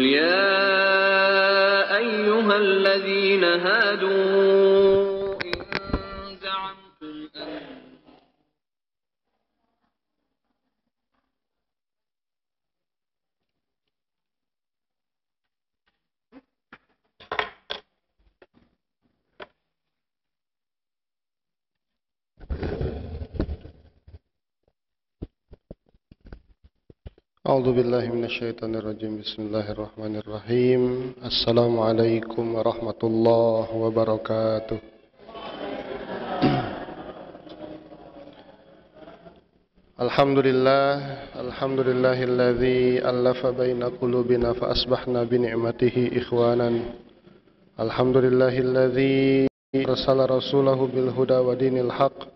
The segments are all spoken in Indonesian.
يا أيها الذين هادوا إن زعمتم أعوذ بالله من الشيطان الرجيم بسم الله الرحمن الرحيم السلام عليكم ورحمة الله وبركاته الحمد لله الذي ألف بين قلوبنا فأصبحنا بنعمته إخوانا الحمد لله الذي أرسل رسوله بالهدى ودين الحق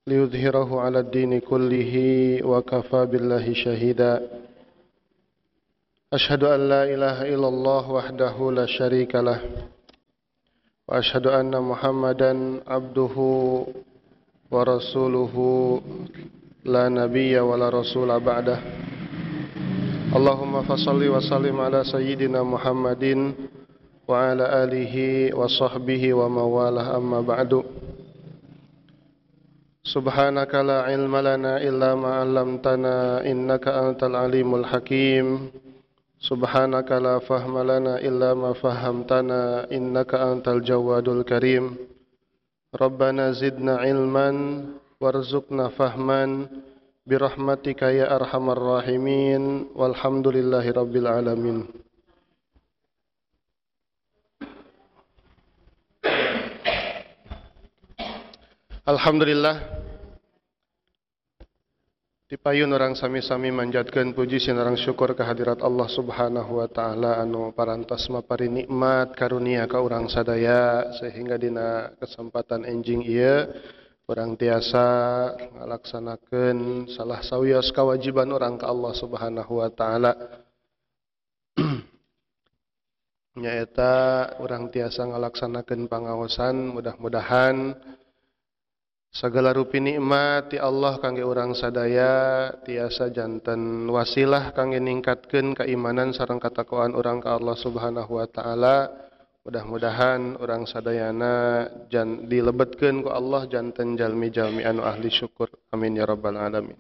ليظهره على الدين كله وكفى بالله شهيدا أشهد أن لا إله إلا الله وحده لا شريك له وأشهد أن محمدا عبده ورسوله لا نبي ولا رسول بعده اللهم فصل وسلم على سيدنا محمد وعلى آله وصحبه ومن والاه أما بعد سبحانك لا علم لنا إلا ما علمتنا إنك أنت العليم الحكيم سبحانك لا فهم لنا إلا ما فهمتنا إنك أنت الجواد الكريم ربنا زدنا علما وارزقنا فهما برحمتك يا أرحم الراحمين والحمد لله رب العالمين. Alhamdulillah dipayun orang sami-sami manjatkeun puji sinareng syukur kehadirat Allah Subhanahu wa taala anu parantos mapari nikmat karunia ka urang sadaya sehingga dina kesempatan enjing ieu urang tiasa ngalaksanakeun salah sawios kawajiban urang ka Allah Subhanahu wa taala nyaeta urang tiasa ngalaksanakeun pangaosan mudah-mudahan sagala rupi nikmat ti Allah kangge urang sadaya tiasa janten wasilah kangge ningkatkeun keimanan sareng katakwaan urang ka Allah Subhanahu wa taala. Mudah-mudahan urang sadayana dilebetkeun ku Allah janten jalmi-jalmi anu ahli syukur. Amin ya rabbal alamin.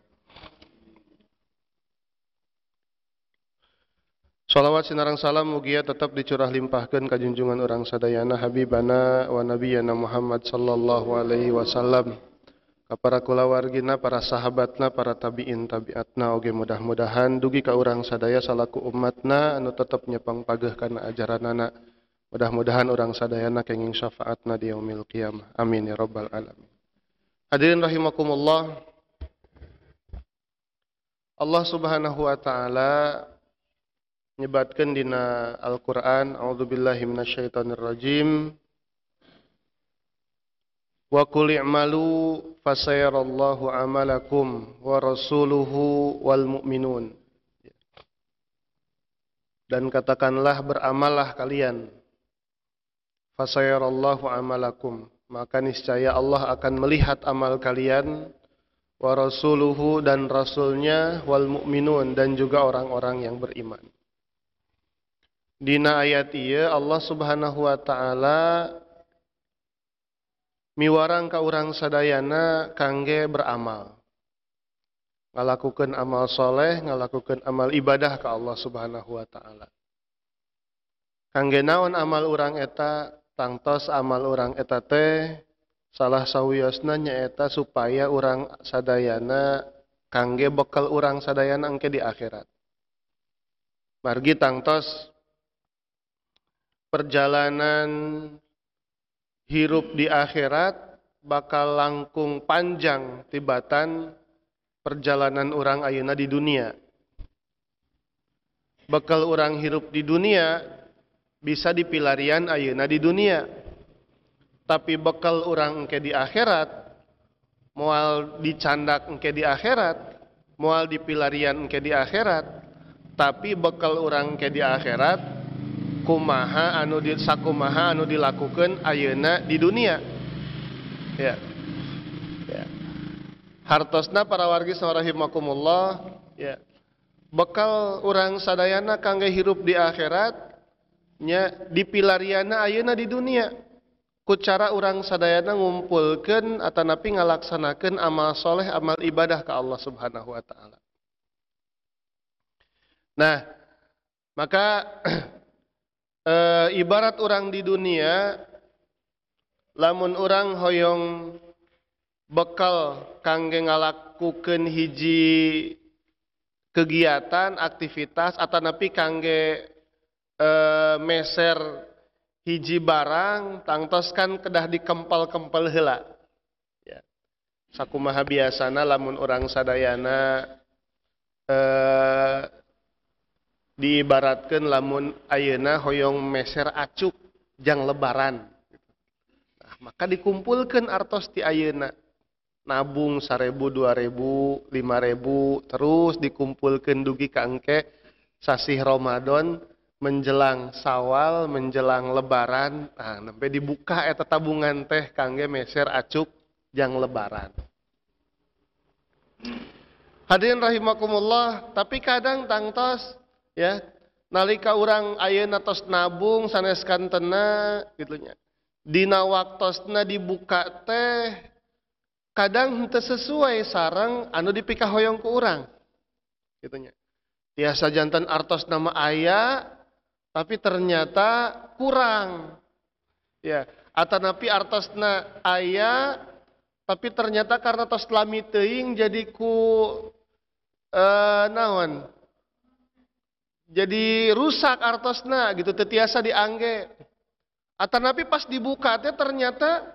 Salawat sinareng salam mugia tetap dicurah limpahkeun ka junjungan urang sadayana habibana wa nabiyana Muhammad sallallahu alaihi wasallam ka para kulawargina, para sahabatna, para tabiin tabiatna oge mudah-mudahan dugi ka urang sadaya salaku umatna anu tetep nyepang pageuh kana ajaranana. Mudah-mudahan urang sadayana kenging syafaatna di yaumil qiyamah. Amin ya rabbal alamin. Hadirin rahimakumullah. Allah Subhanahu wa taala nyebatkeun dina Al-Qur'an a'udzubillahi minasyaitonir rajim wa qul i'malu fasayarallahu amalakum wa rasuluhu wal mu'minun dan katakanlah beramallah kalian fasayarallahu amalakum maka niscaya Allah akan melihat amal kalian wa rasuluhu dan rasulnya wal mu'minun dan juga orang-orang yang beriman. Dina ayat ieu Allah Subhanahu wa taala miwarang ka urang sadayana kangge beramal. Ngalakukeun amal soleh, ngalakukeun amal ibadah ka Allah Subhanahu wa taala. Kangge naon amal urang eta? Tangtos amal urang eta teh salah sawiosna nyaeta supaya urang sadayana kangge bekal urang sadayana engke di akhirat. Margi tangtos perjalanan hirup di akhirat bakal langkung panjang tibatan perjalanan urang ayeuna di dunia. Bekal urang hirup di dunia bisa dipilarian ayeuna di dunia. Tapi bekal urang engke di akhirat moal dicandak engke di akhirat, moal dipilarian engke di akhirat, tapi bekal urang engke di akhirat kumaha anu sakumaha anu dilakukeun ayeuna di dunia. Ya. Ya. Hartosna para wargi rahimakumullah, ya. bekal urang sadayana kangge hirup di akhirat nya dipilariana ayeuna di dunia ku cara urang sadayana ngumpulkeun atanapi ngalaksanakeun amal soleh amal ibadah ka Allah Subhanahu wa taala. Nah, maka ibarat urang di dunia lamun urang hoyong bekal kangge ngalakukeun hiji kegiatan aktivitas atanapi kangge meser hiji barang tangtos kan kedah dikempel-kempel heula ya. Sakumaha biasana lamun urang sadayana diibaratkeun lamun ayeuna hoyong meser acuk jang lebaran. Nah, maka dikumpulkeun artos ti ayeuna. Nabung 1.000, 2.000, 5.000 terus dikumpulkeun dugi ka engke sasih Ramadan menjelang Sawal, menjelang lebaran. Nah, nembe dibuka eta tabungan teh kangge meser acuk jang lebaran. Hadirin rahimakumullah, tapi kadang tangtos ya nalika urang ayeuna tos nabung sanes kantena gitu nya. Dina waktosna dibuka teh kadang henteu sesuai sareng anu dipikah hoyong ku urang. Gitu nya. Tiasa janten artos nama aya tapi ternyata kurang. Ya, atanapi artosna aya tapi ternyata karena tos lami teuing jadi ku naon? Jadi rusak artosna gitu teu tiasa diangge. Atanapi pas dibuka teh ternyata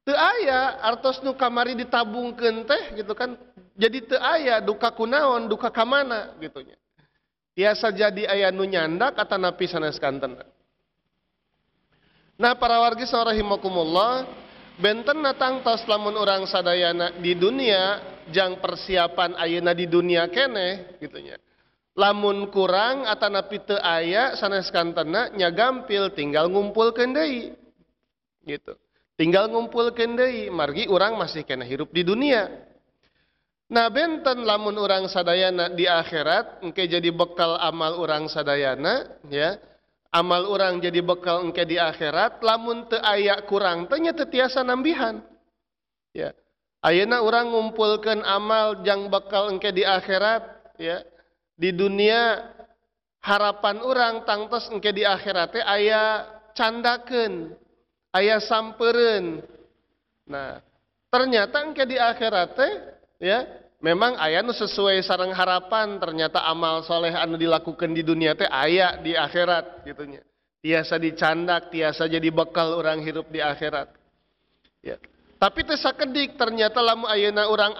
teu aya artos nu kamari ditabungkeun teh gitu kan. Jadi teu aya duka kunaon, duka ka mana gitu nya. Tiasa jadi aya nu nyandak atanapi sanes kanten. Nah, para wargi rahimakumullah, benten tangtos lamun urang sadayana di dunia jang persiapan ayeuna di dunia keneh gitu nya. Lamun kurang atanapi teu aya sanes kantena nya gampil tinggal ngumpulkeun deui. Gitu. Tinggal ngumpulkeun deui margi urang masih kena hirup di dunia. Nah, benten lamun urang sadayana di akhirat engke jadi bekal amal urang sadayana ya. Amal urang jadi bekal engke di akhirat lamun teu aya kurang teh nya teu tiasa nambihan. Ya. Ayeuna urang ngumpulkeun amal jang bekal engke di akhirat ya. Di dunia harapan orang tangtos engke di akhirat teh aya candakeun, aya sampeureun. Nah, ternyata engke di akhirat teh ya, memang aya nu sesuai sareng harapan, ternyata amal soleh anu dilakukan di dunia teh aya di akhirat gitu nya. Tiasa dicandak, tiasa jadi bekal orang hirup di akhirat. Ya. Tapi teu sakedik ternyata lamun ayeuna urang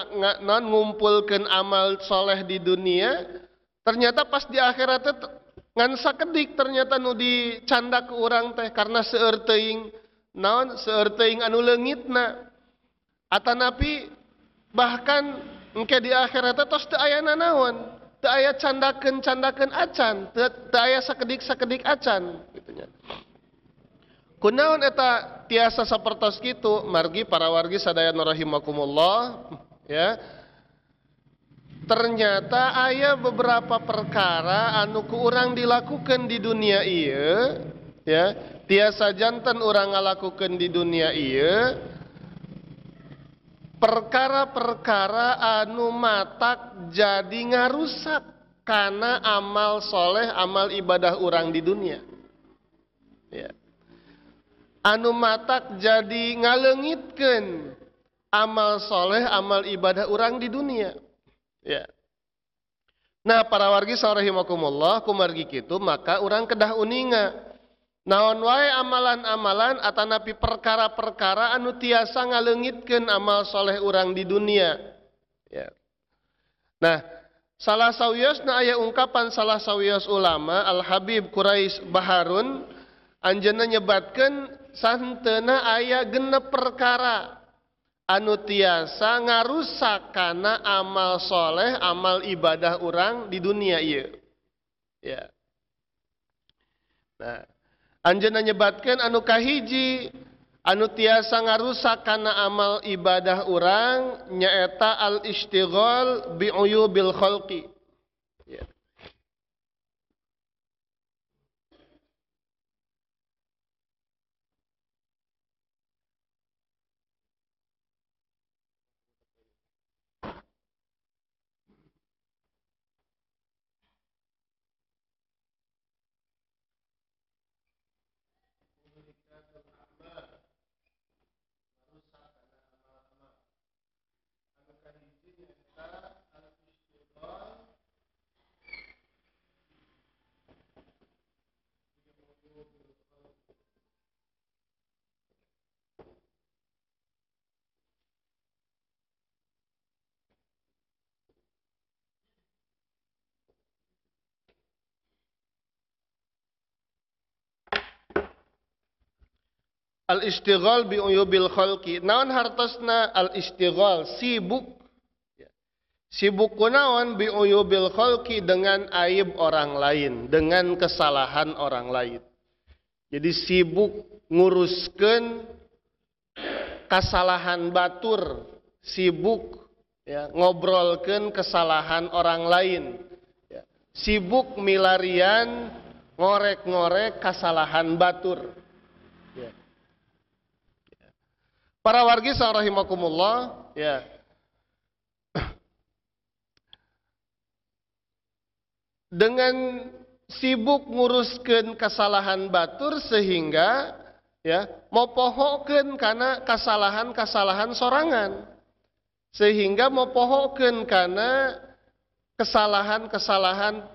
ngumpulkeun amal soleh di dunia ternyata pas di akhirat teh ngan sakedik ternyata nu dicandak ke urang teh karena seueur teuing naon seueur teuing anu leungitna atanapi bahkan engke di akhirat teh tos teu aya nanaon teu aya candakeun acan teu aya sakedik acan gitu nya. Kunaon eta tiasa sapertos kitu margi para wargi sadayana rahimakumullah ya. Ternyata aya beberapa perkara anu ku urang dilakukan di dunia ieu ya tiasa janten urang ngalakukeun di dunia ieu perkara-perkara anu matak jadi ngarusak kana amal soleh amal ibadah urang di dunia ya. Anu matak jadi ngaleungitkeun amal soleh amal ibadah urang di dunia. Ya. Nah, para wargi rahimakumullah kumargi kitu maka urang kedah uninga naon wae amalan-amalan atanapi perkara-perkara anu tiasa ngaleungitkeun amal soleh urang di dunia. Ya. Nah, salah sawiosna aya ungkapan salah sawios ulama Al Habib Quraish Baharun anjeunna nyebatkeun santeuna aya genep perkara anu tiasa ngarusak kana amal soleh, amal ibadah orang di dunia ieu. Ya. Nah, anjeunna nyebatkeun anu kahiji anu tiasa ngarusak kana amal ibadah orang nyaeta al-istighal bi uyubil khalqi. Ya. al-istighal bi uyubil khalqi. Naon hartosna al-istighal, sibuk. Sibuk kunaon bi uyubil khalqi, dengan aib orang lain, dengan kesalahan orang lain. Jadi sibuk nguruskeun kesalahan batur, sibuk ya ngobrolkeun kesalahan orang lain. Ya. Sibuk milarian ngorek-ngorek kesalahan batur. Ya. Para wargi rahimakumullah, ya. Dengan sibuk nguruskeun kesalahan batur sehingga ya mopohokeun kana kesalahan-kesalahan sorangan, sehingga mopohokeun kana kesalahan-kesalahan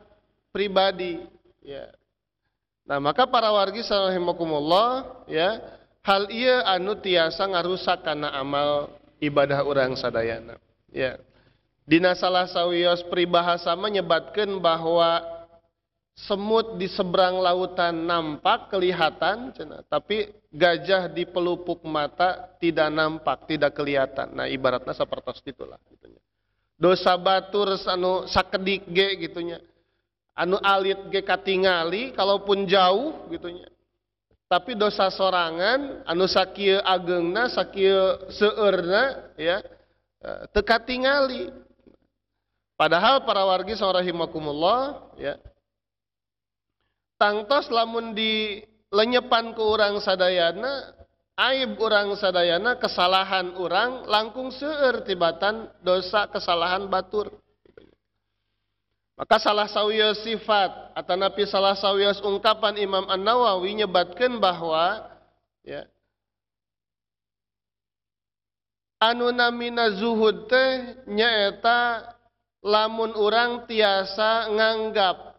pribadi ya. Nah, maka para wargi rahimakumullah ya, hal ieu anu tiasa ngarusak kana amal ibadah urang sadayana ya. Dina salah sawios peribahasa menyebatkan bahwa semut di seberang lautan nampak kelihatan, tapi gajah di pelupuk mata tidak nampak, tidak kelihatan. Nah, ibaratnya seperti itulah gitunya. Dosa batur anu sakedik ge gitunya. Anu alit ge katingali kalaupun jauh gitunya. Tapi dosa sorangan anu sakieu ageungna, sakieu seueurna ya, teu katingali. Padahal para wargi rahimakumullah ya, tangtos lamun dilenyepan ke urang sadayana, aib urang sadayana, kesalahan urang langkung seueur tibatan dosa kesalahan batur. Maka salah sawios sifat atanapi salah sawios ungkapan Imam An-Nawawi nyebatkeun bahwa ya, anu namina zuhud teh nyaeta lamun urang tiasa nganggap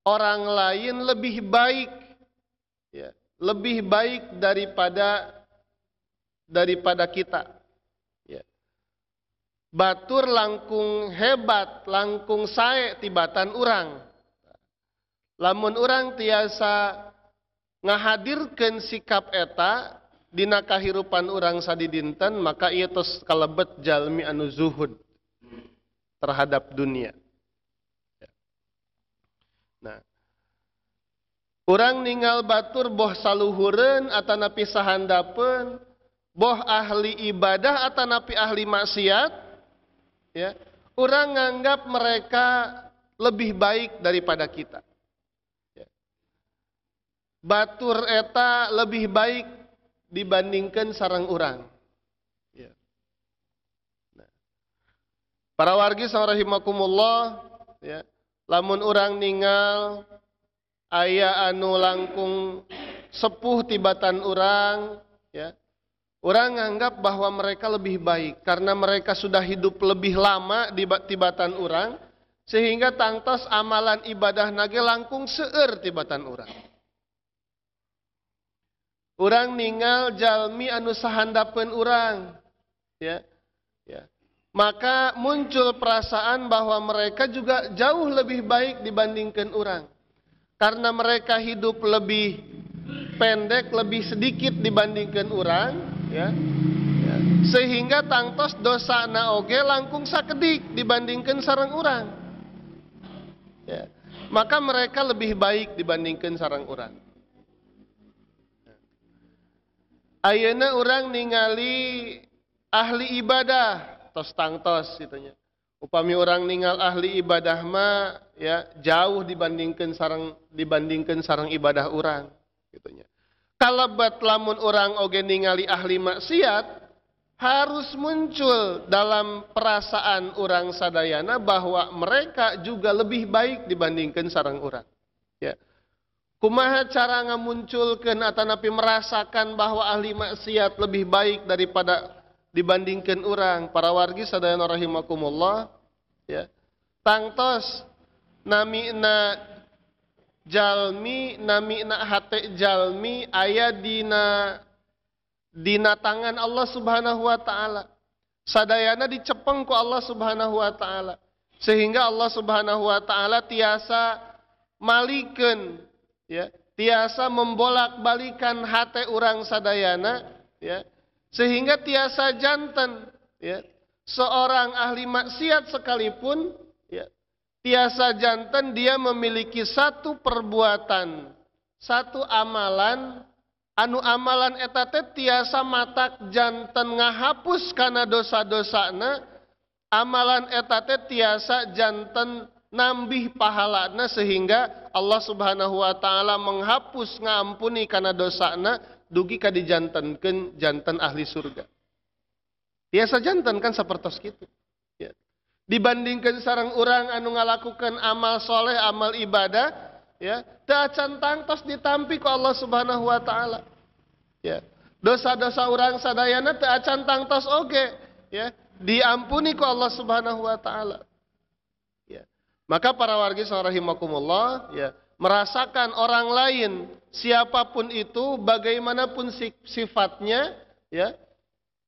orang lain lebih baik ya, lebih baik daripada kita ya. Batur langkung hebat, langkung sae tibatan urang. Lamun urang tiasa ngahadirkeun sikap eta dina kahirupan urang sadidinten, maka ieu tos kalebet jalmi anu zuhud terhadap dunia. Nah, urang ninggal batur boh saluhureun atanapi sahandapeun, boh ahli ibadah atanapi ahli maksiat, ya, urang nganggap mereka lebih baik daripada kita. Ya. Batur eta lebih baik dibandingkan sareng urang. Para wargi rahimakumullah ya, lamun urang ningal aya anu langkung sepuh tibatan urang ya, urang nganggap bahwa mereka lebih baik karena mereka sudah hidup lebih lama di tibatan urang, sehingga tangtos amalan ibadah nage langkung seueur tibatan urang. Urang ningal jalmi anu sahandapeun urang ya, ya. Maka muncul perasaan bahwa mereka juga jauh lebih baik dibandingkan urang. Karena mereka hidup lebih pendek, lebih sedikit dibandingkan urang, ya. Ya. Sehingga tangtos dosa na oge langkung sakedik dibandingkan sareng urang. Ya. Maka mereka lebih baik dibandingkan sareng urang. Ayeuna urang ningali ahli ibadah tos tangtos itunya. Upami orang ningal ahli ibadah mah ya jauh dibandingkan sareng ibadah orang gitunya. Kalabat lamun orang oge ningali ahli maksiat, harus muncul dalam perasaan orang sadayana bahwa mereka juga lebih baik dibandingkan sareng orang. Ya. Kumaha cara ngamunculkeun atanapi merasakan bahwa ahli maksiat lebih baik dibandingkan orang, para wargi sadayana rahimakumullah ya. Tangtos namina jalmi, namina hate jalmi aya dina tangan Allah Subhanahu wa taala. Sadayana dicepeng ku Allah Subhanahu wa taala. Sehingga Allah Subhanahu wa taala tiasa malikeun ya, tiasa membolak-balikan hate urang sadayana, ya, sehingga tiasa janten, ya, seorang ahli maksiat sekalipun, ya, tiasa janten dia memiliki satu perbuatan, satu amalan, anu amalan eta teh tiasa matak janten ngahapus kana dosa-dosana, amalan eta teh tiasa janten nambih pahalana sehingga Allah Subhanahu wa taala menghapus ngampuni kana dosana dugi ka dijantenkeun janten ahli surga. Tiasa janten kan sapertos kitu. Ya. Dibandingkan sareng urang anu ngalakukeun amal soleh, amal ibadah, ya, teu acan tangtos ditampi ku Allah Subhanahu wa taala. Ya. Dosa-dosa urang sadayana teu acan tangtos oge, ya, diampuni ku Allah Subhanahu wa taala. Ya. Maka para wargi rahimakumullah, ya, merasakan orang lain siapapun itu bagaimanapun sifatnya, ya,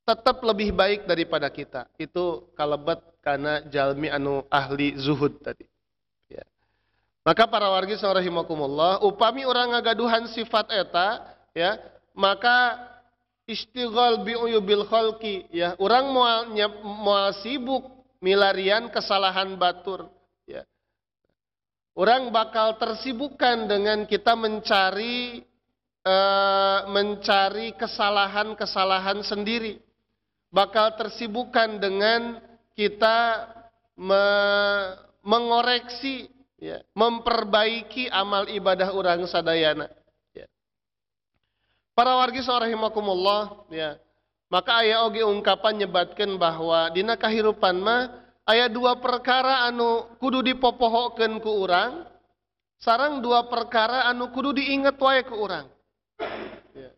tetap lebih baik daripada kita. Itu kalebet karena jalmi anu ahli zuhud tadi. Ya. Maka para wargi rahimakumullah, upami orang ngagaduhan sifat eta, ya, maka istighal bi'uyubil khalqi, ya, orang moal sibuk milarian kesalahan batur, ya. Orang bakal tersibukkan dengan kita mencari kesalahan-kesalahan sendiri. Bakal tersibukkan dengan kita mengoreksi, ya, memperbaiki amal ibadah orang sadayana. Ya. Para wargi rahimakumullah, ya, maka aya oge ungkapan nyebatkeun bahwa dina kahirupan mah aya dua perkara anu kudu dipopohokeun ku urang, sareng dua perkara anu kudu diinget wae ku urang. Ya.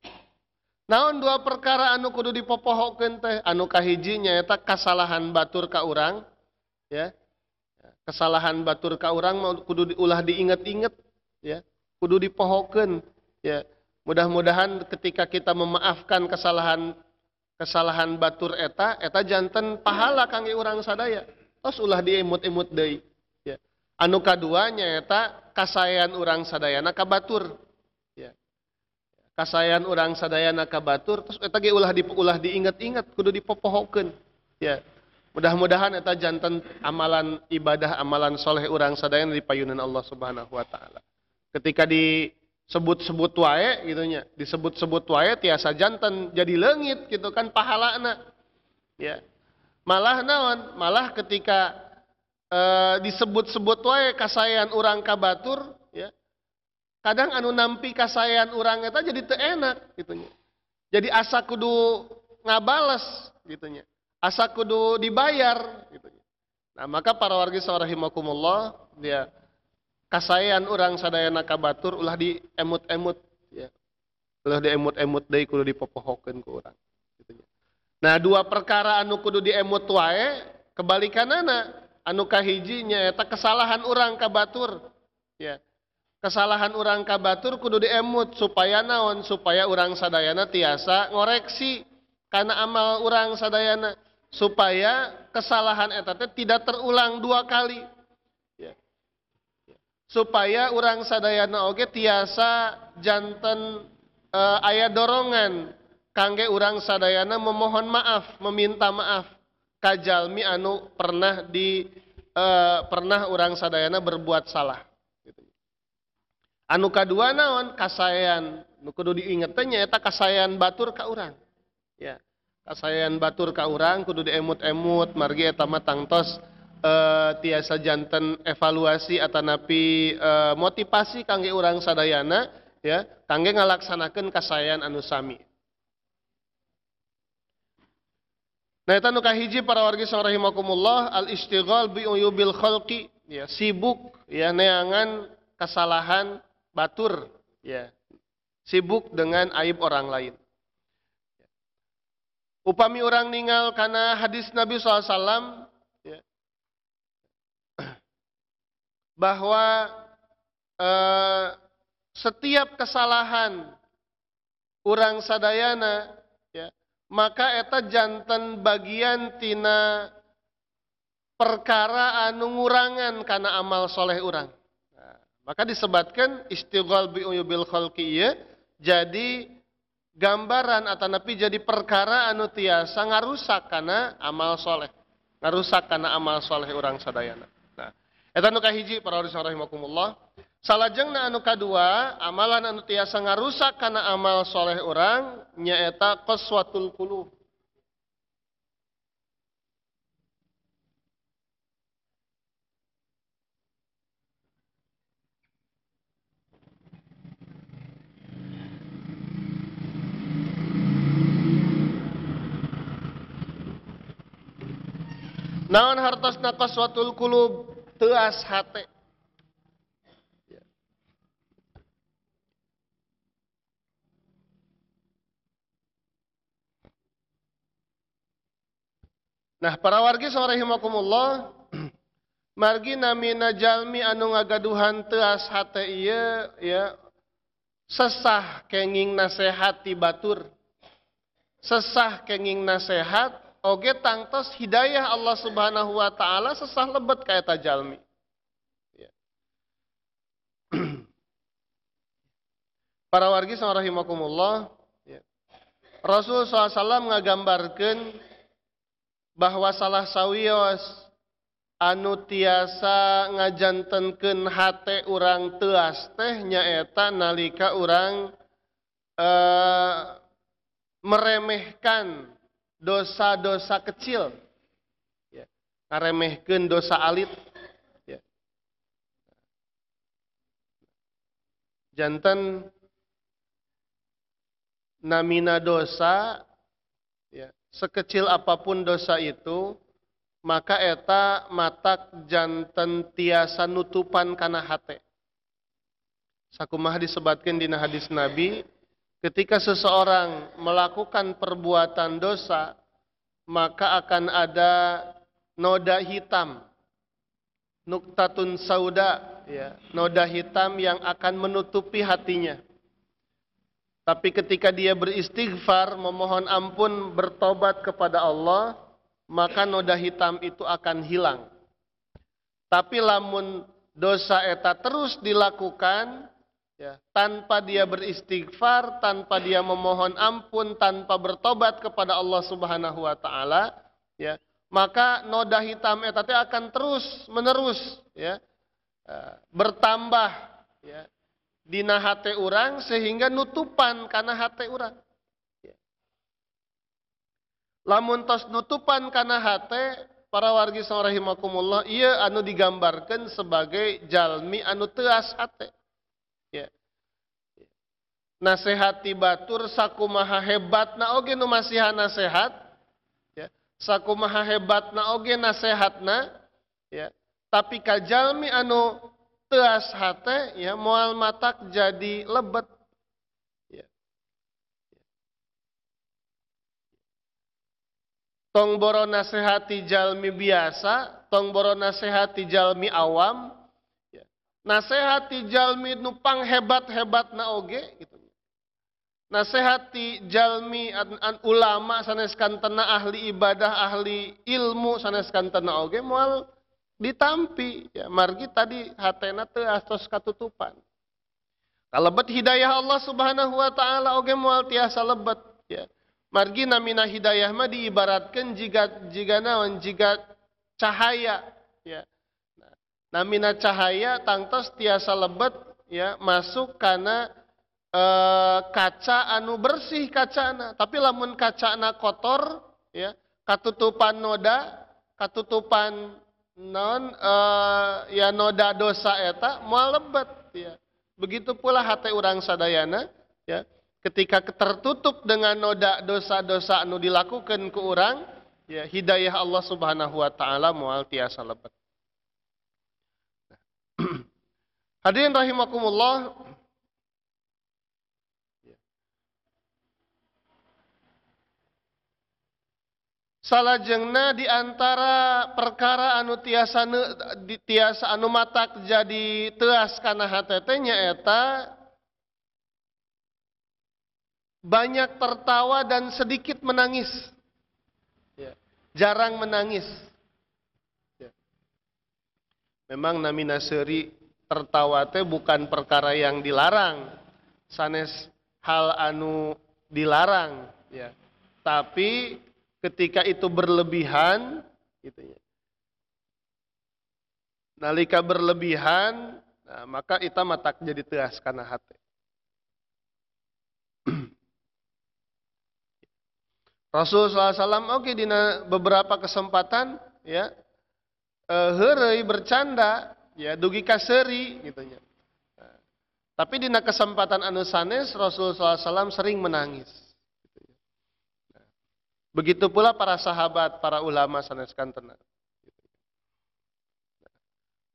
Naon dua perkara anu kudu dipopohokeun teh? Anu kahiji nyaeta kasalahan batur ka urang, ya. Kesalahan batur ka urang kudu ulah diinget-inget, ya. Kudu dipohokeun, ya. Mudah-mudahan ketika kita memaafkan kesalahan batur eta janten pahala kangge urang sadaya. Tos ulah diemut-emut deui, ya. Anu kadua nyaeta kasayan urang sadayana ka batur. Kasayan urang sadayana ka batur, terus eta ge ulah diingat-ingat, kudu dipopohokeun. Ya. Mudah-mudahan eta janten amalan ibadah, amalan soleh urang sadayana dipayunan Allah Subhanahu wa taala. Ketika disebut-sebut wae gitu nya, disebut-sebut wae tiasa janten jadi leungit gitu kan pahalana. Ya. Malah naon? Malah ketika disebut-sebut wae kasayan urang ka batur, ya. Kadang anu nampi kasayan urang eta jadi teu enak gitunya. Jadi asa kudu ngabales gitunya. Asa kudu dibayar gitunya. Nah, maka para wargi rahimakumullah, dia kasayan urang sadayana ka batur ulah diemut-emut, ya. Ulah diemut-emut deui kudu dipopohokeun ku urang gitunya. Nah, dua perkara anu kudu diemut wae kebalikanana, anu kahiji nyaeta kesalahan urang ka batur, ya. Kesalahan urang ka batur kudu diemut supaya naon? Supaya urang sadayana tiasa ngoreksi kana amal urang sadayana, supaya kesalahan eta teh tidak terulang dua kali. Ya. Supaya urang sadayana oge tiasa janten aya dorongan kangge urang sadayana memohon maaf, meminta maaf ka jalmi anu pernah urang sadayana berbuat salah. Anu kadua naon? Kasayan. Nu kudu diinget teh nyaeta kasayan batur ka urang. Ya. Kasayan batur ka urang kudu diemut-emut margi eta mah tangtos tiasa janten evaluasi atanapi motivasi kangge urang sadayana, ya, kangge ngalaksanakeun kasayan anu sami. Nah, eta nu kahiji para wargi rahimakumullah, al-istighal bi uyubil khalqi, ya, sibuk, ya, neangan kesalahan batur, ya, sibuk dengan aib orang lain. Upami orang ningal karena hadis Nabi SAW, ya, bahwa setiap kesalahan orang sadayana, ya, maka eta janten bagian tina perkara anu ngurangan karena amal soleh orang. Maka disebutkan istighal bi uyubil khalqi ieu jadi gambaran atanapi jadi perkara anu tiasa ngarusak kana amal soleh. Ngarusak kana amal soleh urang sadayana. Nah, eta nu kahiji para hadirin rahimakumullah. Salajengna anu kadua, amalan anu tiasa ngarusak kana amal soleh urang nyaeta qaswatul qulub. Naon hartosna qaswatul qulub? Teuas hate. Nah, para wargi rahimakumullah, margi namina jalmi anu ngagaduhan teuas hate ieu ya sesah kenging nasehat ti batur. Sesah kenging nasehat oge tangtos hidayah Allah Subhanahu wa taala sesah lebet ka eta jalmi. Ya. Para wargi rahimakumullah, ya. Rasul SAW ngagambarkeun bahwa salah sawios anu tiasa ngajantenkeun hate urang teuas teh nyaeta nalika urang meremehkan dosa-dosa kecil, ya. Ngaremehkeun dosa alit, ya. Janten namina dosa, ya, sekecil apapun dosa itu, maka eta matak janten tiasa nutupan kana hate. Sakumaha disebutkeun dina hadis Nabi, ketika seseorang melakukan perbuatan dosa, maka akan ada noda hitam, nuktatun sauda, ya, noda hitam yang akan menutupi hatinya. Tapi ketika dia beristighfar, memohon ampun, bertobat kepada Allah, maka noda hitam itu akan hilang. Tapi lamun dosa eta terus dilakukan, ya, tanpa dia beristighfar, tanpa dia memohon ampun, tanpa bertobat kepada Allah Subhanahu wa taala, ya, maka noda hitam eta teh akan terus menerus, ya, bertambah, ya, dina hate urang sehingga nutupan kana hate urang. Ya. Lamun tos nutupan kana hate, para wargi rahimakumullah, ieu anu digambarkeun sebagai jalmi anu teuas hate. Ya. Nasehati batur sakumaha hebatna oge nu masihan nasehat, ya. Sakumaha hebatna oge nasehatna, ya. Tapi ka jalmi anu teuas hate, ya, moal matak jadi lebet, ya. Tong boro nasehati jalmi biasa, tong boro nasehati jalmi awam, ya. Nasehati jalmi nu panghebat-hebatna oge gitu. Nasehati jalmi ulama saneskanteuna ahli ibadah, ahli ilmu saneskanteuna oge moal ditampi, ya, margi tadi hatena teu astos katutupan. Kalebet hidayah Allah Subhanahu wa taala oge moal tiasa lebet, ya. Margi namina hidayah mah diibaratkeun jiga naon, jiga cahaya, ya. Nah, namina cahaya tangtos tiasa lebet, ya, masuk kana kaca anu bersih kacana. Tapi lamun kacana kotor, ya, katutupan noda, katutupan ya noda dosa eta moal lebet, ya. Begitu pula hate urang sadayana, ya, ketika tertutup dengan noda dosa-dosa anu dilakukan ku urang, ya, hidayah Allah Subhanahu wa taala moal tiasa lebet. Hadirin rahimakumullah, salajengna di antara perkara anu tiasa anu matak jadi teuas kana hate teh nyaeta banyak tertawa dan sedikit menangis, ya. Jarang menangis, ya. Memang namina seuri tertawa teh bukan perkara yang dilarang, sanes hal anu dilarang, ya. Tapi ketika itu berlebihan, gitu ya. Nalika berlebihan, nah, maka ita matak jadi teas kana hate. Rasulullah SAW oke dina beberapa kesempatan ya heureuy bercanda ya dugi ka seuri gitu nya. Tapi dina kesempatan anu sanes Rasulullah SAW sering menangis. Begitu pula para sahabat, para ulama saneskan tenang.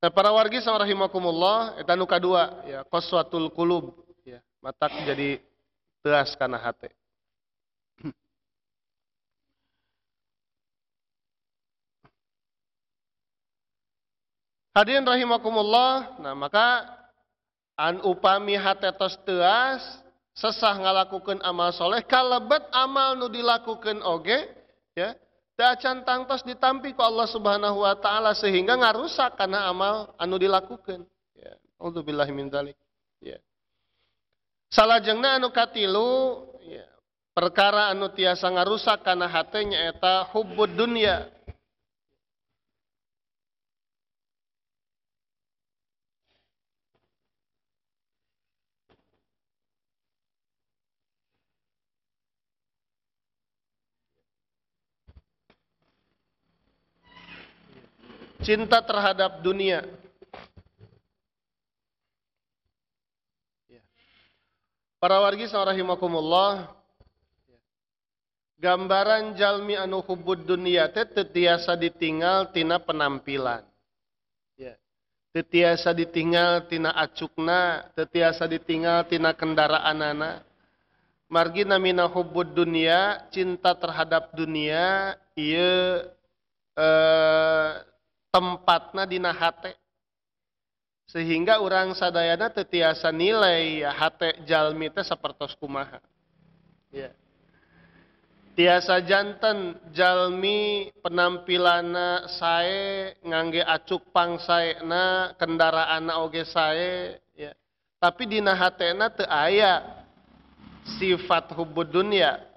Nah, para wargi sama rahimakumullah eta nu kadua ya qaswatul qulub ya matak jadi teas kana hate. Hadirin rahimakumullah, nah maka an upami hate tos teuas sesah ngalakukeun amal soleh kalebet amal nu dilakukeun oge ya teu acan tangtos ditampi ku Allah Subhanahu wa taala sehingga ngarusak kana amal anu dilakukeun ya auzubillahi min dzalik ya salajengna anu katilu ya perkara anu tiasa ngarusak kana hate nyaeta hubbud dunya. Cinta terhadap dunia. Para wargi rahimakumullah, gambaran jalmi anu hubbud dunia teh teu tiasa ditinggal tina penampilan. Ya. Teu tiasa ditinggal tina acukna, teu tiasa ditinggal tina kendaraanana. Margi namina hubbud dunia, cinta terhadap dunia, ieu tempatna dina hate sehingga orang sadayana teu tiasa nilai ya hate jalmi teh sapertos kumaha ya tiasa janten jalmi penampilanna sae ngangge acuk pangsaena kendaraanna oge sae ya tapi dina hatena teu aya sifat hubbud dunya.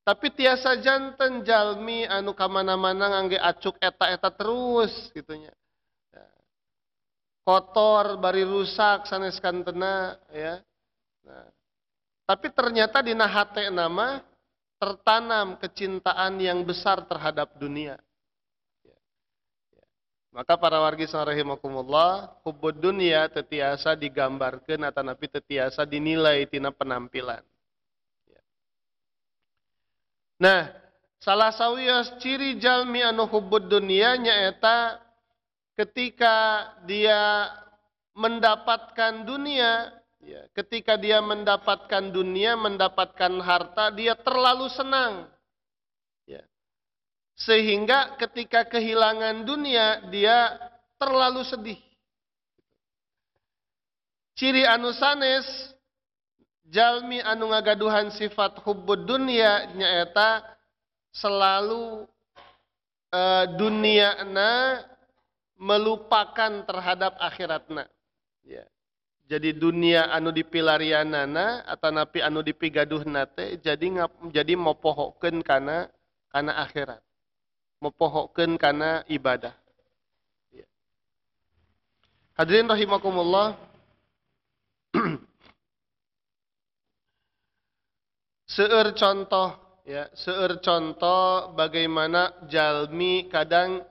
Tapi tiasa janten jalmi anu kamana-mana ngangge acuk eta-eta terus gitunya. Ya. Kotor, bari rusak saneskan tena ya. Nah. Tapi ternyata dina hate nama tertanam kecintaan yang besar terhadap dunia. Ya. Ya. Maka para wargi rahimakumullah, hubbud dunya teu tiasa digambarkeun atanapi teu tiasa dinilai tina penampilan. Nah, salah sawios ciri jalmi anu hubbud dunia nyaeta ketika dia mendapatkan dunia, ya, ketika dia mendapatkan dunia, mendapatkan harta, dia terlalu senang. Ya. Sehingga ketika kehilangan dunia, dia terlalu sedih. Ciri anu sanes jalmi anu ngagaduhan sifat hubbud dunya nyaeta selalu duniana melupakan terhadap akhiratna. Ya. Jadi dunia anu dipilarianana atanapi anu dipigaduhna teh jadi mopohokeun kana akhirat. Mopohokeun kana ibadah. Ya. Hadirin rahimakumullah. Seueur contoh bagaimana jalmi kadang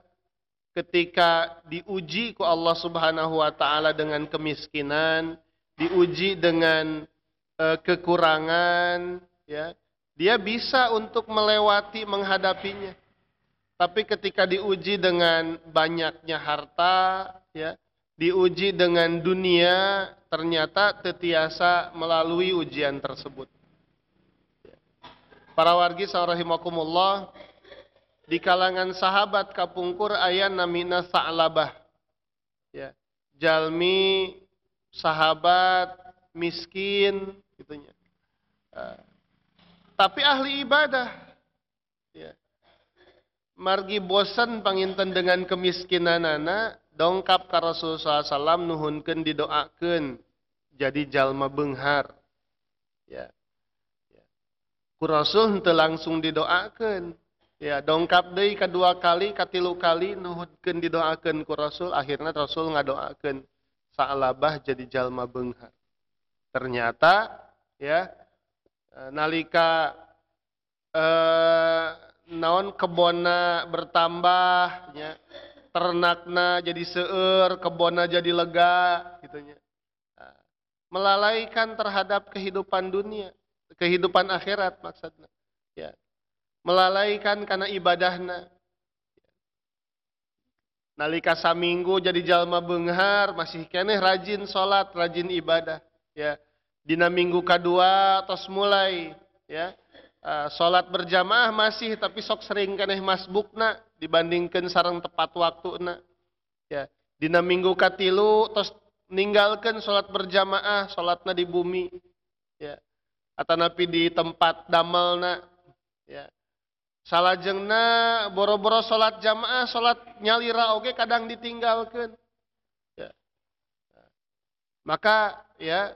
ketika diuji ku Allah Subhanahu wa taala dengan kemiskinan, diuji dengan kekurangan, ya. Dia bisa untuk melewati menghadapinya. Tapi ketika diuji dengan banyaknya harta, ya, diuji dengan dunia, ternyata tetiasa melalui ujian tersebut. Para wargi rahimakumullah, di kalangan sahabat kapungkur aya namina Sa'labah. Ya, jalmi sahabat miskin gitunya. Tapi ahli ibadah. Ya. Margi bosan panginten dengan kemiskinanana, dongkap ka Rasul SAW nuhunkeun didoakeun jadi jalma beunghar. Ya. Ku Rasul henteu langsung didoakeun. Ya, dongkap deui kadua kali, katilu kali nuhunkeun didoakeun ku Rasul, akhirna Rasul ngadoakeun sa'alabah jadi jalma beunghar. Ternyata ya nalika naon kebonna bertambah nya, ternakna jadi seueur, kebonna jadi lega gitu nya. Melalaikan terhadap kehidupan dunia, kehidupan akhirat maksudnya. Ya. Melalaikan karena ibadahna. Nalika saminggu jadi jalma beunghar masih keneh rajin salat, rajin ibadah, ya. Dina minggu kadua tos mulai, ya. Salat berjamaah masih tapi sok sering keneh masbukna dibandingkeun sareng tepat waktuna. Ya. Dina minggu katilu tos ninggalkeun salat berjamaah, salatna di bumi, ya. Atanapi di tempat damelna, ya. Salajengna boro-boro salat jamaah, salat nyalira oge kadang ditinggalkeun. Ya. Maka ya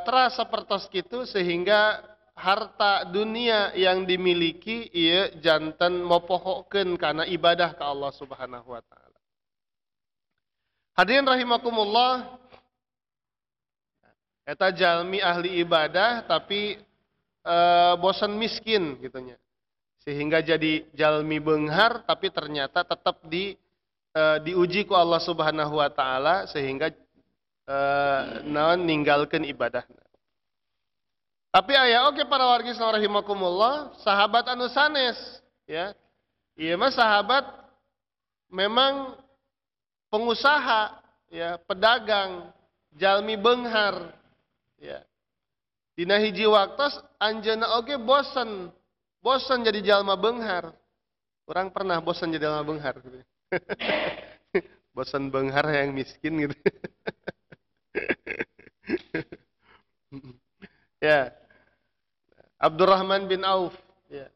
terasa pertos kitu sehingga harta dunia yang dimiliki ieu janten mopohokeun kana ibadah ka Allah Subhanahu wa taala. Hadirin rahimakumullah, eta jalmi ahli ibadah tapi bosan miskin gitunya. Sehingga jadi jalmi beunghar tapi ternyata tetap diuji ku Allah Subhanahu wa taala sehingga naon ninggalkeun ibadahna. Tapi aya oge para wargi rahimakumullah, sahabat anu sanes ya. Ieu mah sahabat memang pengusaha ya, pedagang, jalmi beunghar ya. Dina hiji waktos anjeunna oge bosen jadi jalma beunghar. Orang pernah bosan jadi jalma beunghar gitu. Bosan beunghar yang miskin gitu. Ya. Abdurrahman bin Auf ya.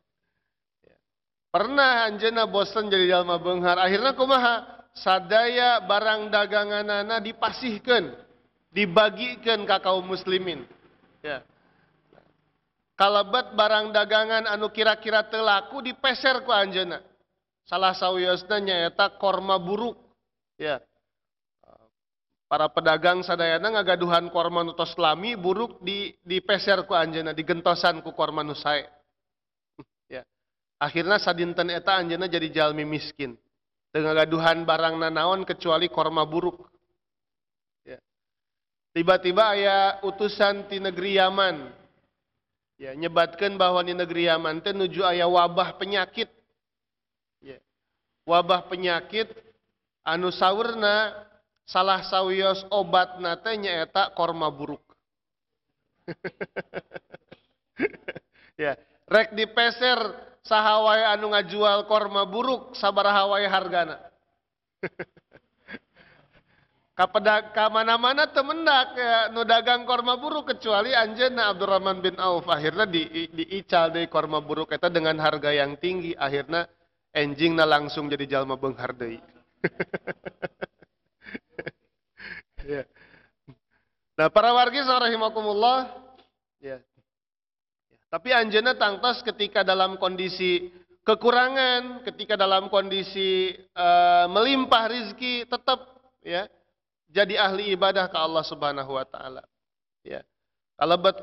Pernah anjeunna bosan jadi jalma beunghar, akhirna kumaha? Sadaya barang daganganana dipasihkeun, dibagikeun ka kaum muslimin. Ya. Kalebet barang dagangan anu kira-kira teu laku dipeser ku anjeunna. Salah sawiosna nyaeta korma buruk. Ya. Para pedagang sadayana ngagaduhan korma nu tos lami buruk dipeser ku anjeunna, digentosan ku korma nu sae. Ya. Akhirna sadinten eta anjeunna jadi jalmi miskin. Teu ngagaduhan barang nanaon kecuali korma buruk. Ya. Tiba-tiba aya utusan ti negeri Yaman. Ya, nyebatkeun bahwa di negeri Yaman teh nuju aya wabah penyakit. Ya. Wabah penyakit anu saweurna salah sawios obatna teh nyaeta korma buruk. Ya, rek dipeser saha wae anu ngajual korma buruk sabaraha wae hargana. Ka mana-mana temendak ya, nu dagang korma buruk kecuali anjeunna Abdurrahman bin Auf. Akhirnya diical deui korma buruk eta dengan harga yang tinggi. Akhirnya enjingna langsung jadi jalma beunghar deui. Ya. Nah, para wargi rahimakumullah, ya. Tapi anjeunna tangtos ketika dalam kondisi kekurangan, ketika dalam kondisi melimpah rizki tetap ya jadi ahli ibadah ke Allah Subhanahu wa taala. Ya. Kalebet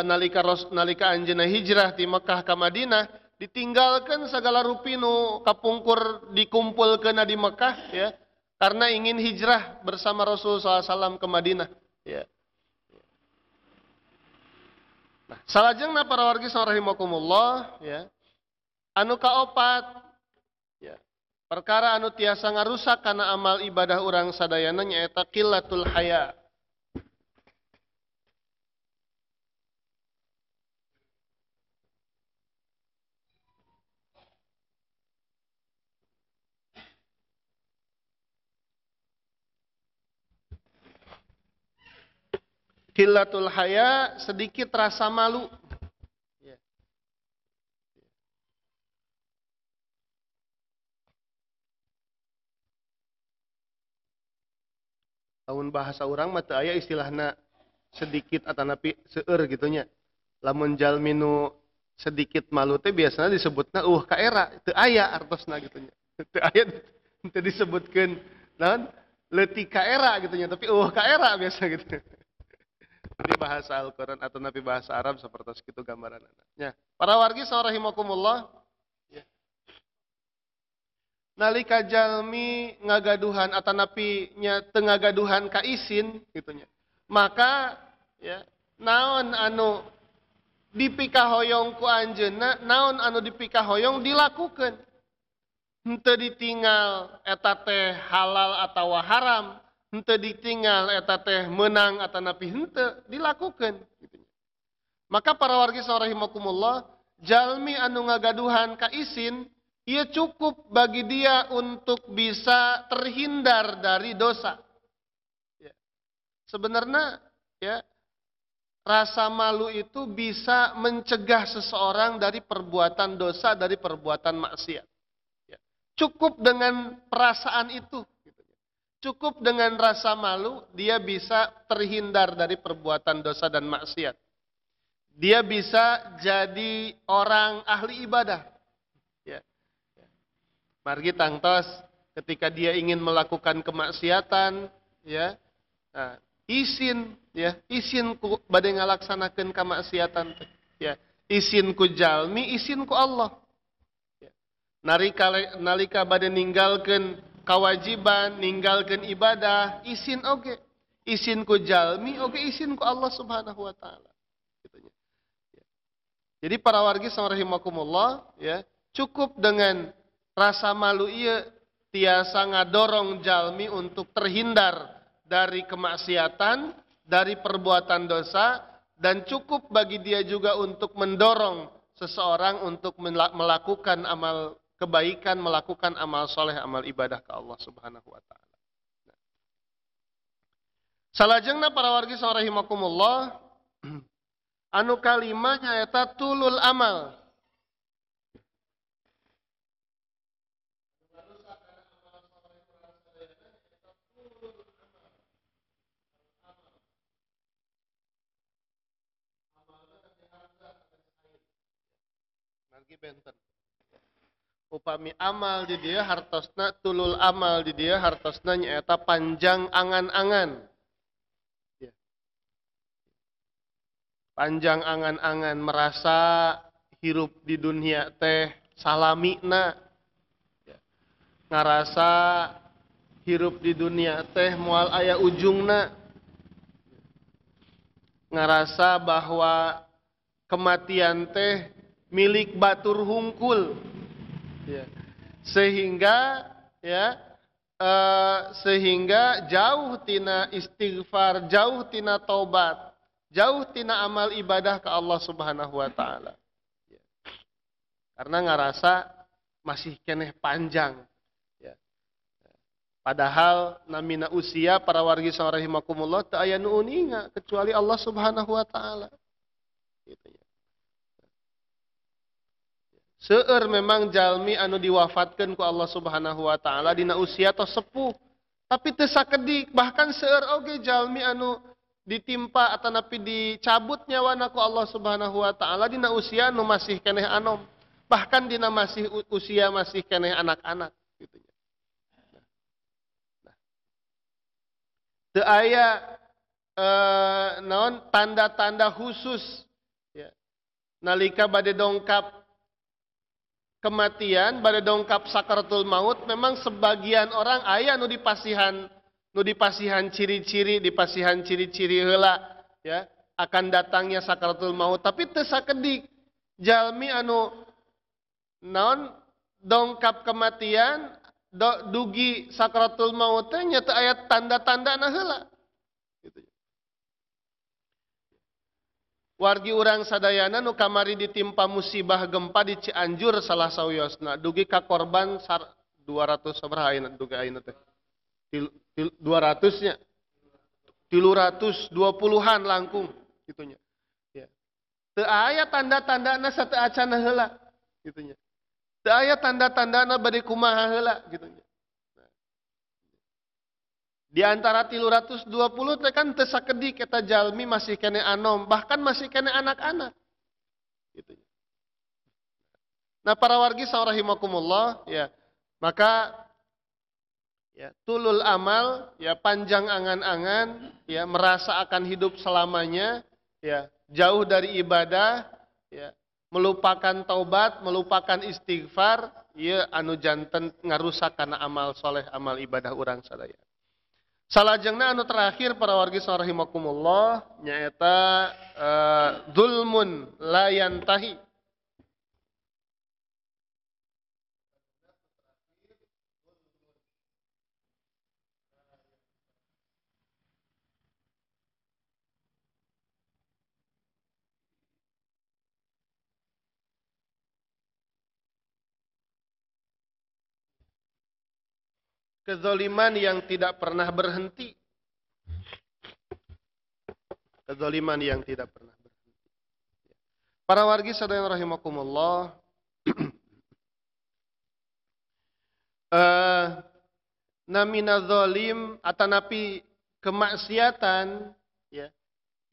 nalika anjeunna hijrah ti Mekah ka Madinah, ditinggalkeun segala rupi nu kapungkur dikumpulkeunna di Mekah ya, karena ingin hijrah bersama Rasulullah SAW ke Madinah. Ya. Nah, salajengna para wargi rahimakumullah ya. Anu kaopat ya. Perkara anu tiasa ngarusak kana amal ibadah urang sadayana nyaeta qillatul haya. Qillatul haya sedikit rasa malu. Ya. Lamun bahasa urang mah teu aya istilahna sedikit atanapi seueur gitu nya. Lamun jalmi nu sedikit malu teh biasana disebutna kaera, teu aya artosna gitu nya. Teu aya teu disebutkeun naon leutik kaera gitu nya, tapi kaera biasa gitu. Di bahasa Al-Qur'an atau napi bahasa Arab sapertos kitu gambaranna. Nya, para wargi rahimakumullah. Ya. Nalika jalmi ngagaduhan atanapi nya teu ngagaduhan ka isin gitu nya. Maka ya naon anu dipikahoyong ku anjeunna, naon anu dipikahoyong dilakukeun. Henteu ditinggal eta teh halal atawa haram, henteu ditinggal eta teh meunang atanapi henteu dilakukeun gitu. Maka para wargi rahimakumullah, jalmi anu ngagaduhan ka isin, ieu cukup bagi dia untuk bisa terhindar dari dosa. Ya. Sebenarnya ya rasa malu itu bisa mencegah seseorang dari perbuatan dosa, dari perbuatan maksiat. Ya. Cukup dengan perasaan itu. Cukup dengan rasa malu, dia bisa terhindar dari perbuatan dosa dan maksiat. Dia bisa jadi orang ahli ibadah. Ya. Margi tangtos ketika dia ingin melakukan kemaksiatan, ya, nah, izin ku bade ngalaksanakeun kamaksiatan teh, ya. Izin ku jalmi, izin ku Allah. Ya. Nalika bade ninggalkeun kewajiban, ninggalkeun ibadah, izin oge. Izin ku jalmi oge, izin ku Allah Subhanahu wa taala. Gitu nya. Ya. Jadi para wargi rahimakumullah, ya, cukup dengan rasa malu ieu tiasa ngadorong jalmi untuk terhindar dari kemaksiatan, dari perbuatan dosa, dan cukup bagi dia juga untuk mendorong seseorang untuk melakukan amal kebaikan, melakukan amal soleh, amal ibadah ke Allah Subhanahu wa taala. Salajengna para wargi rahimakumullah, anu kalima nyaeta tulul amal. Benten. Upami amal di dia hartosna tulul amal di dia hartosna nyaeta panjang angan-angan. Ya. Panjang angan-angan merasa hirup di dunia teh salamina. Ya. Ngarasa hirup di dunia teh moal aya ujungna. Ngarasa bahwa kematian teh milik batur hungkul, ya. Sehingga jauh tina istighfar, jauh tina taubat, jauh tina amal ibadah ke Allah Subhanahu wa taala. Ya. Karena ngarasa masih keneh panjang, ya. Padahal namina usia para wargi rahimakumullah teu aya nu uninga kecuali Allah Subhanahu wa taala. Gitu ya. Seueur memang jalmi anu diwafatkeun ku Allah Subhanahu wa taala dina usia tos sepuh, tapi teu sakedik, bahkan seueur oge jalmi anu ditimpa atanapi dicabut nyawana ku Allah Subhanahu wa taala dina usia anu masih keneh anom, bahkan dina usia masih keneh anak-anak gitu nya. Teu aya naon tanda-tanda khusus ya. Nalika bade dongkap kematian, bade dongkap sakaratul maut, memang sebagian orang aya nu dipasihan ciri-ciri, dipasihan ciri-ciri heula ya akan datangnya sakaratul maut, tapi teu sakedik jalmi anu naon dongkap kematian dugi sakaratul maut teh nya teu aya tanda-tandana heula gitu. Wargi urang sadayana nu kamari ditimpa musibah gempa di Cianjur salah sawiosna dugi ka korban 200 sabaraha ayeuna dugi ayeuna teh 200 nya 320-an langkung kitu nya ya teu aya tanda-tandana sateu acana heula kitu nya teu aya tanda-tandana bade kumaha heula kitu nya Di antara 320 teh kan teu sakedik eta jalmi masih kene anom, bahkan masih kene anak-anak. Gitu. Nah, para wargi saurahimakumullah, ya. Maka ya, tulul amal, ya panjang angan-angan, ya merasa akan hidup selamanya, ya jauh dari ibadah, ya melupakan taubat, melupakan istighfar, ya anu janten ngarusak kana amal soleh, amal ibadah urang sadaya. Salajengna anu terakhir para wargi rahimakumullah nyaeta zulmun la yantahi. Kezaliman yang tidak pernah berhenti. Kezaliman yang tidak pernah berhenti. Para wargi sadayana rahimakumullah, namina zalim atanapi kemaksiatan, ya,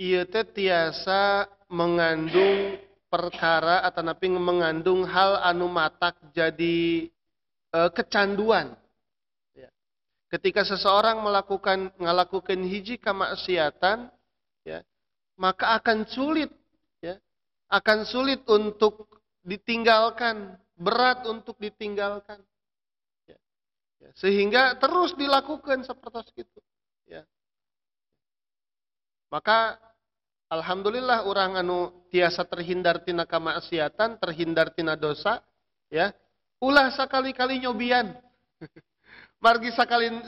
ieu teh tiasa mengandung perkara atanapi mengandung hal anu matak jadi kecanduan. Ketika seseorang ngalakukan hiji kemaksiatan, ya, maka akan sulit, ya, akan sulit untuk ditinggalkan, berat untuk ditinggalkan, ya, ya, sehingga terus dilakukan seperti itu, ya. Maka alhamdulillah orang anu tiasa terhindar tina kemaksiatan, terhindar tina dosa, ya, ulah sakali-kali nyobian. Margi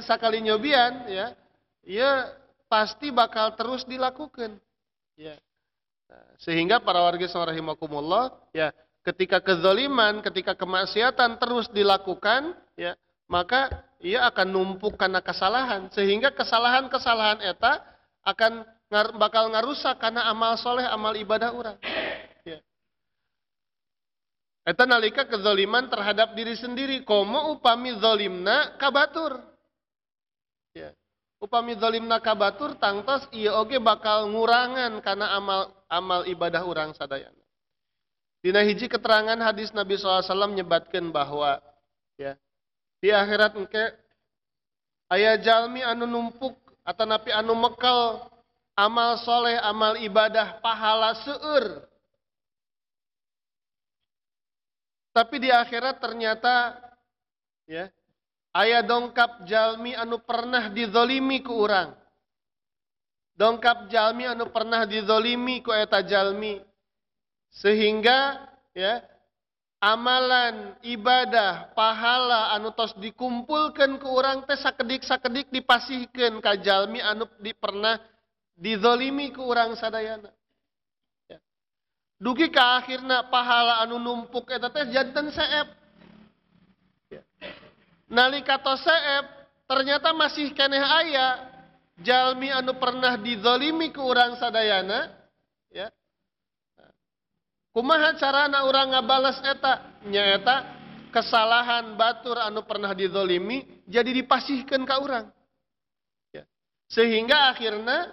sakali nyobian, ya, ya pasti bakal terus dilakukan, ya. Nah, sehingga para warga rahimakumullah, ya, ketika kezaliman, ketika kemaksiatan terus dilakukan, ya, maka ia akan numpuk karena kesalahan, sehingga kesalahan-kesalahan eta akan bakal ngarusak karena amal soleh, amal ibadah orang. Ya. Eta nalika kezaliman terhadap diri sendiri, komo upami zalimna kabatur. Ya. Upami zalimna kabatur tangtos ieu oge bakal ngurangan kana amal ibadah urang sadayana. Dina hiji keterangan hadis Nabi SAW nyebatkeun bahwa, ya, di akhirat engke aya jalmi anu numpuk atanapi anu mekal amal soleh, amal ibadah pahala seueur. Tapi di akhirat ternyata, ya, aya dongkap jalmi anu pernah dizolimi ku urang. Dongkap jalmi anu pernah dizolimi ku eta jalmi. Sehingga, ya, amalan, ibadah, pahala anu tos dikumpulkan ku urang teh sakedik-sakedik dipasihkeun ka jalmi anu pernah dizolimi ku urang sadayana. Dugi ka akhirna pahala anu numpuk eta teh janten seep. Ya. Nalika tos seep ternyata masih keneh aya jalmi anu pernah dizalimi ku urang sadayana, ya. Kumaha carana urang ngabales eta? Nyaeta kesalahan batur anu pernah dizalimi jadi dipasihkeun ka urang. Ya. Sehingga akhirna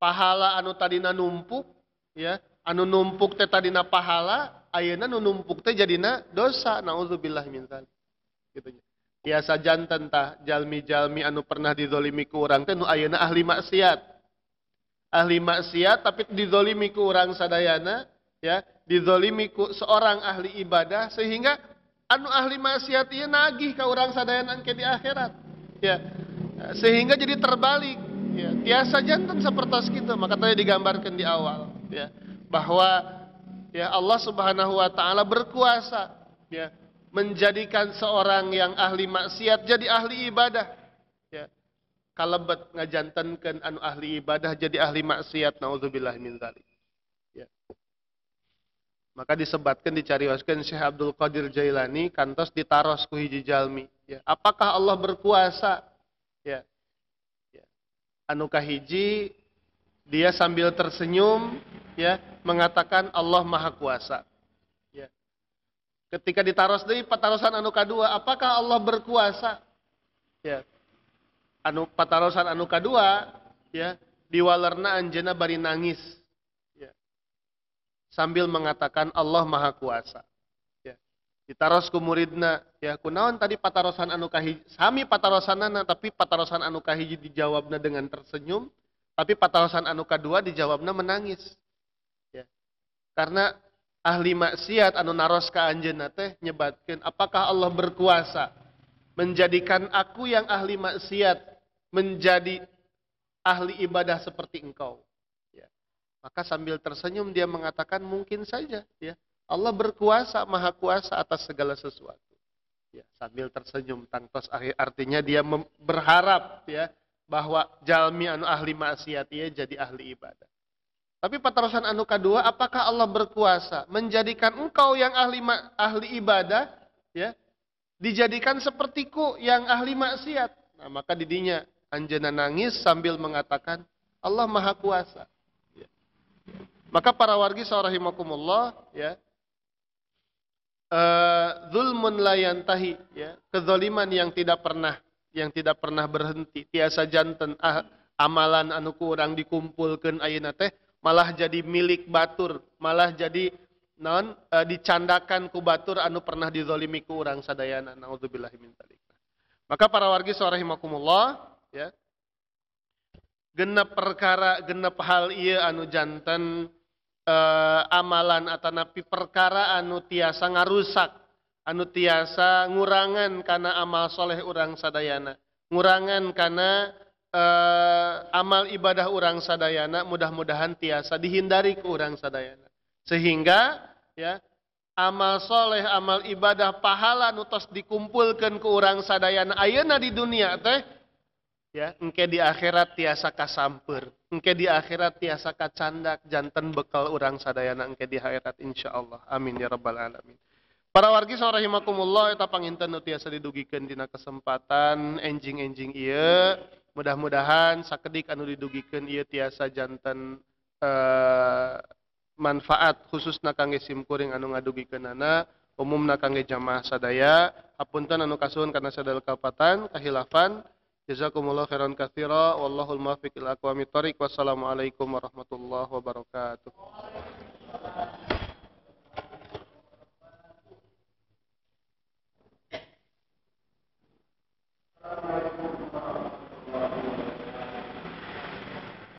pahala anu tadina numpuk, ya, anu numpuk teh tadina pahala, ayeuna nu numpuk teh jadina dosa. Nauzubillah min dzalik. Gitu nya. Tiasa janten tah jalmi-jalmi anu pernah dizalimi ku urang teh nu ayeuna ahli maksiat. Ahli maksiat tapi dizalimi ku urang sadayana, ya, dizalimi ku seorang ahli ibadah sehingga anu ahli maksiat ieu nagih ka urang sadayana engke di akhirat. Ya. Sehingga jadi terbalik, ya. Tiasa janten sapertos kitu, maka tadi digambarkan di awal, ya, bahwa, ya, Allah Subhanahu wa taala berkuasa, ya, menjadikan seorang yang ahli maksiat jadi ahli ibadah, ya. Kalebet ngajantenkeun anu ahli ibadah jadi ahli maksiat, naudzubillah min dzalik. Ya. Maka disebatkan dicarioskeun Syekh Abdul Qadir Jailani kantos ditaros ku hiji jalmi, ya. Apakah Allah berkuasa? Ya. Ya. Anu kahiji dia sambil tersenyum, ya, mengatakan Allah Maha Kuasa. Ya. Ketika ditaros deui patarosan anu kadua, apakah Allah berkuasa? Ya. anu patarosan anu kadua ya diwalerna anjeunna bari nangis ya sambil mengatakan Allah Maha Kuasa ya ditaros ku muridna ya kunaon tadi patarosan anu kahiji sami patarosanana tapi patarosan anu kahiji dijawabna dengan tersenyum tapi patarosan anu kadua dijawabna menangis ya karena ahli maksiat anu naros ka anjeunna teh nyebatkeun apakah Allah berkuasa menjadikan aku yang ahli maksiat menjadi ahli ibadah seperti engkau. Ya. Maka sambil tersenyum dia mengatakan mungkin saja. Ya. Allah berkuasa, maha kuasa atas segala sesuatu. Ya. Sambil tersenyum, tangtos artinya dia berharap ya bahwa jalmi anu ahli maksiat dia jadi ahli ibadah. Tapi patarosan anu kedua, apakah Allah berkuasa menjadikan engkau yang ahli ibadah ya dijadikan sepertiku yang ahli maksiat. Nah, maka didinya anjeunna nangis sambil mengatakan Allah Maha Kuasa. Ya. Maka para wargi rahimakumullah ya. Zulmun la yantahi ya, kezaliman yang tidak pernah berhenti. Tiasa janten amalan anu kurang dikumpulkeun ayeuna teh malah jadi milik batur, malah jadi dicandakan ku batur anu pernah dizalimi ku urang sadayana. Naudzubillahi min dzalik. Maka para wargi rahimakumullah ya. Genep perkara, genep hal ieu anu janten amalan atanapi perkara anu tiasa ngarusak, anu tiasa ngurangan kana amal soleh urang sadayana. Ngurangan kana amal ibadah urang sadayana mudah-mudahan tiasa dihindari ku urang sadayana. Sehingga ya amal soleh, amal ibadah, pahala nutos dikumpulkan ke urang sadayana ayeuna di dunia teh ya engke di akhirat tiasa kasamper, engke di akhirat tiasa kacandak janten bekal urang sadayana engke di akhirat insyaallah. Amin ya rabbal alamin. Para wargi rahimakumullah eta panginten nu tiasa didugikeun dina kesempatan enjing-enjing ieu mudah-mudahan sakedik anu didugikeun ieu tiasa janten manfaat khususna kangge simkuring anu ngadugikeunana umumna kangge jamaah sadaya hapunten anu kasuhun kana sadaya kapatan kahilafan jazakumullahu khairan katsira wallahul muwaffiq ila aqwamit thoriq wassalamu alaikum warahmatullahi wabarakatuh.